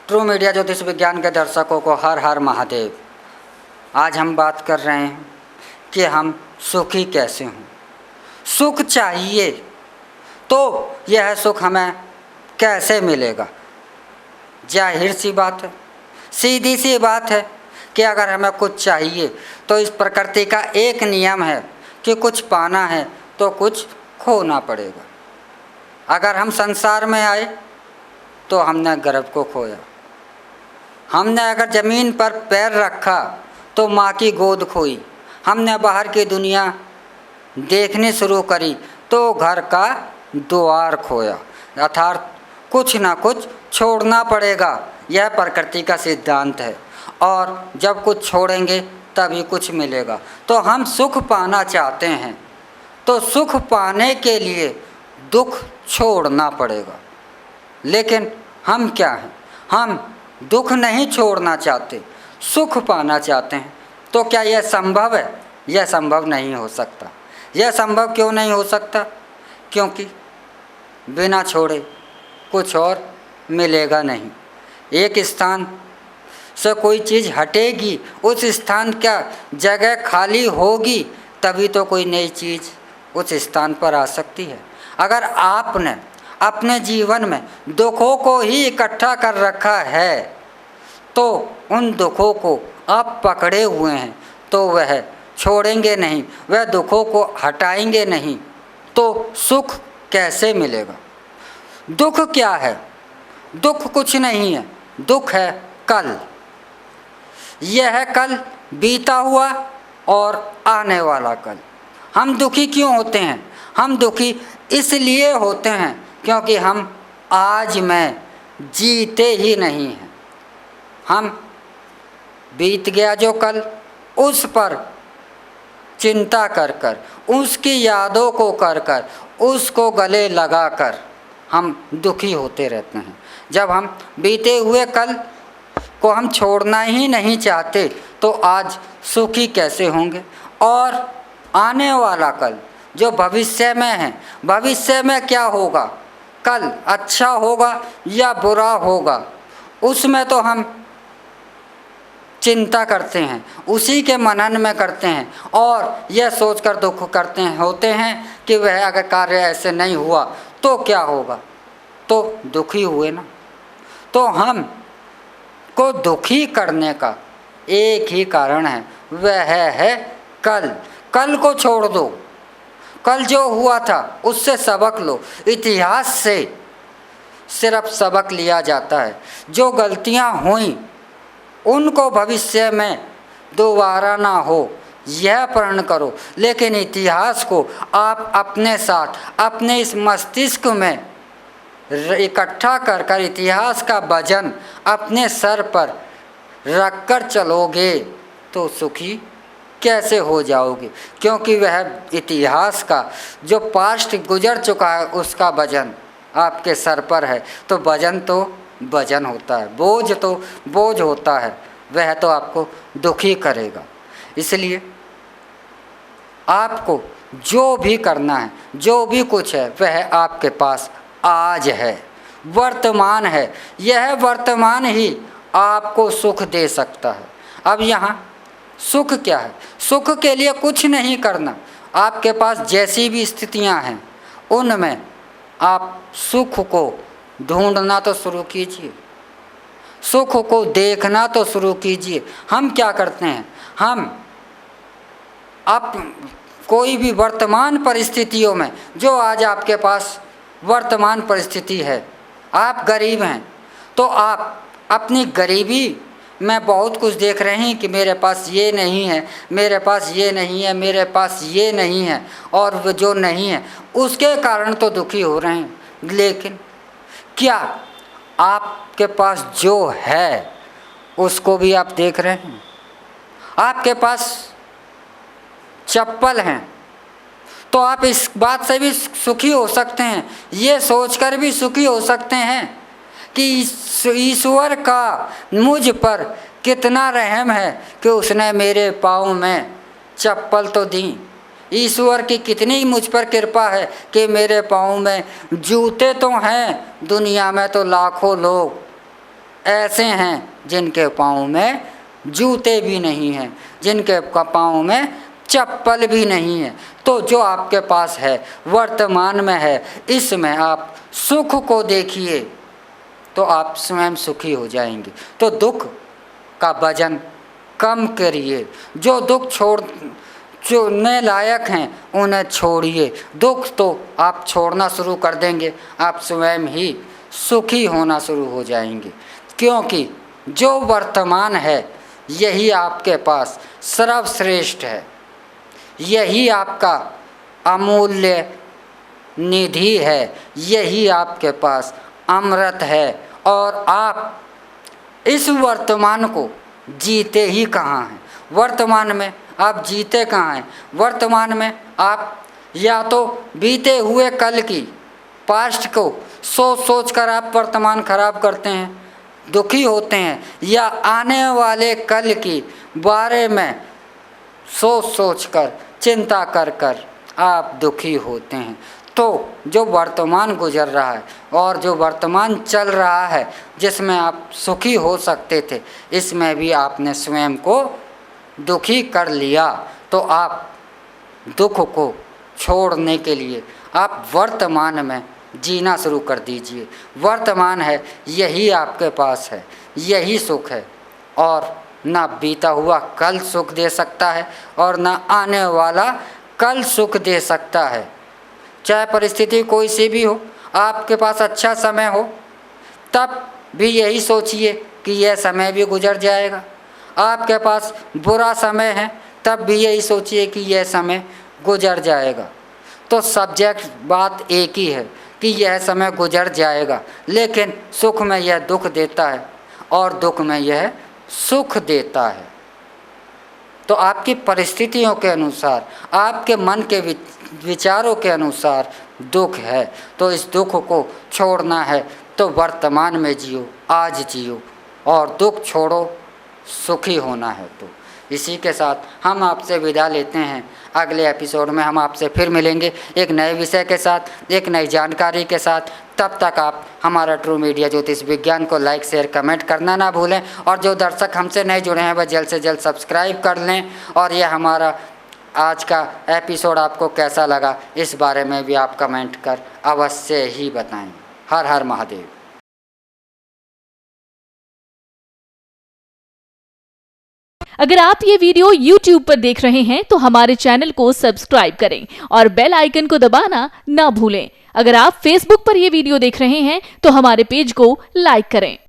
True media ज्योतिष विज्ञान के दर्शकों को हर हर महादेव। आज हम बात कर रहे हैं कि हम सुखी कैसे हों। सुख चाहिए तो यह सुख हमें कैसे मिलेगा। जाहिर सी बात है, सीधी सी बात है कि अगर हमें कुछ चाहिए तो इस प्रकृति का एक नियम है कि कुछ पाना है तो कुछ खोना पड़ेगा। अगर हम संसार में आए तो हमने गर्भ को खोया, हमने अगर ज़मीन पर पैर रखा तो माँ की गोद खोई, हमने बाहर की दुनिया देखनी शुरू करी तो घर का द्वार खोया। अर्थात कुछ ना कुछ छोड़ना पड़ेगा, यह प्रकृति का सिद्धांत है। और जब कुछ छोड़ेंगे तभी कुछ मिलेगा। तो हम सुख पाना चाहते हैं तो सुख पाने के लिए दुख छोड़ना पड़ेगा। लेकिन हम क्या हैं, हम दुख नहीं छोड़ना चाहते, सुख पाना चाहते हैं। तो क्या यह संभव है? यह संभव नहीं हो सकता। यह संभव क्यों नहीं हो सकता? क्योंकि बिना छोड़े कुछ और मिलेगा नहीं। एक स्थान से कोई चीज़ हटेगी, उस स्थान का जगह खाली होगी, तभी तो कोई नई चीज़ उस स्थान पर आ सकती है। अगर आपने अपने जीवन में दुखों को ही इकट्ठा कर रखा है तो उन दुखों को आप पकड़े हुए हैं तो वह छोड़ेंगे नहीं, वह दुखों को हटाएंगे नहीं, तो सुख कैसे मिलेगा। दुख क्या है? दुख कुछ नहीं है, दुख है कल। यह कल बीता हुआ और आने वाला कल। हम दुखी क्यों होते हैं? हम दुखी इसलिए होते हैं क्योंकि हम आज में जीते ही नहीं हैं। हम बीत गया जो कल, उस पर चिंता कर कर, उसकी यादों को कर कर, उसको गले लगा कर हम दुखी होते रहते हैं। जब हम बीते हुए कल को हम छोड़ना ही नहीं चाहते तो आज सुखी कैसे होंगे। और आने वाला कल जो भविष्य में है, भविष्य में क्या होगा, कल अच्छा होगा या बुरा होगा, उसमें तो हम चिंता करते हैं, उसी के मनन में करते हैं और यह सोचकर दुख करते हैं होते हैं कि वह अगर कार्य ऐसे नहीं हुआ तो क्या होगा, तो दुखी हुए ना। तो हम को दुखी करने का एक ही कारण है, वह है कल। कल को छोड़ दो, कल जो हुआ था उससे सबक लो। इतिहास से सिर्फ सबक लिया जाता है। जो गलतियां हुई उनको भविष्य में दोबारा ना हो यह प्रण करो। लेकिन इतिहास को आप अपने साथ, अपने इस मस्तिष्क में इकट्ठा कर कर इतिहास का वजन अपने सर पर रख कर चलोगे तो सुखी कैसे हो जाओगे। क्योंकि वह इतिहास का जो पास्ट गुजर चुका है उसका वजन आपके सर पर है। तो वजन तो वजन होता है, बोझ तो बोझ होता है, वह तो आपको दुखी करेगा। इसलिए आपको जो भी करना है, जो भी कुछ है, वह आपके पास आज है, वर्तमान है। यह वर्तमान ही आपको सुख दे सकता है। अब यहाँ सुख क्या है? सुख के लिए कुछ नहीं करना। आपके पास जैसी भी स्थितियाँ हैं उनमें आप सुख को ढूंढना तो शुरू कीजिए, सुख को देखना तो शुरू कीजिए। हम क्या करते हैं, हम आप कोई भी वर्तमान परिस्थितियों में, जो आज आपके पास वर्तमान परिस्थिति है, आप गरीब हैं तो आप अपनी गरीबी में बहुत कुछ देख रहे हैं कि मेरे पास ये नहीं है, मेरे पास ये नहीं है, मेरे पास ये नहीं है, और वो जो नहीं है उसके कारण तो दुखी हो रहे हैं। लेकिन क्या आपके पास जो है उसको भी आप देख रहे हैं? आपके पास चप्पल हैं तो आप इस बात से भी सुखी हो सकते हैं, ये सोचकर भी सुखी हो सकते हैं कि ईश्वर का मुझ पर कितना रहम है कि उसने मेरे पाँव में चप्पल तो दी। ईश्वर की कितनी मुझ पर कृपा है कि मेरे पाँव में जूते तो हैं। दुनिया में तो लाखों लोग ऐसे हैं जिनके पाँव में जूते भी नहीं हैं, जिनके पाँव में चप्पल भी नहीं है। तो जो आपके पास है, वर्तमान में है, इसमें आप सुख को देखिए तो आप स्वयं सुखी हो जाएंगे। तो दुख का वजन कम करिए, जो दुख छोड़ने लायक हैं उन्हें छोड़िए। दुख तो आप छोड़ना शुरू कर देंगे, आप स्वयं ही सुखी होना शुरू हो जाएंगे, क्योंकि जो वर्तमान है यही आपके पास सर्वश्रेष्ठ है, यही आपका अमूल्य निधि है, यही आपके पास अमृत है। और आप इस वर्तमान को जीते ही कहाँ हैं? वर्तमान में आप जीते कहाँ हैं? वर्तमान में आप या तो बीते हुए कल की पास्ट को सोच कर आप वर्तमान खराब करते हैं, दुखी होते हैं, या आने वाले कल की बारे में सोच कर चिंता कर कर आप दुखी होते हैं। तो जो वर्तमान गुजर रहा है और जो वर्तमान चल रहा है जिसमें आप सुखी हो सकते थे, इसमें भी आपने स्वयं को दुखी कर लिया। तो आप दुख को छोड़ने के लिए आप वर्तमान में जीना शुरू कर दीजिए। वर्तमान है यही आपके पास है, यही सुख है, और ना बीता हुआ कल सुख दे सकता है और ना आने वाला कल सुख दे सकता है। चाहे परिस्थिति कोई सी भी हो, आपके पास अच्छा समय हो तब भी यही सोचिए कि यह समय भी गुजर जाएगा। आपके पास बुरा समय है तब भी यही सोचिए कि यह समय गुजर जाएगा। तो सब्जेक्ट बात एक ही है कि यह समय गुजर जाएगा, लेकिन सुख में यह दुख देता है और दुख में यह सुख देता है। तो आपकी परिस्थितियों के अनुसार, आपके मन के विचारों के अनुसार दुख है। तो इस दुख को छोड़ना है तो वर्तमान में जियो, आज जियो, और दुख छोड़ो, सुखी होना है। तो इसी के साथ हम आपसे विदा लेते हैं। अगले एपिसोड में हम आपसे फिर मिलेंगे एक नए विषय के साथ, एक नई जानकारी के साथ। तब तक आप हमारा ट्रू मीडिया ज्योतिष विज्ञान को लाइक, शेयर, कमेंट करना ना भूलें, और जो दर्शक हमसे नहीं जुड़े हैं वह जल्द से जल्द सब्सक्राइब कर लें। और यह हमारा आज का एपिसोड आपको कैसा लगा इस बारे में भी आप कमेंट कर अवश्य ही बताएं। हर हर महादेव। अगर आप ये वीडियो YouTube पर देख रहे हैं तो हमारे चैनल को सब्सक्राइब करें और बेल आइकन को दबाना ना भूलें। अगर आप Facebook पर ये वीडियो देख रहे हैं तो हमारे पेज को लाइक करें।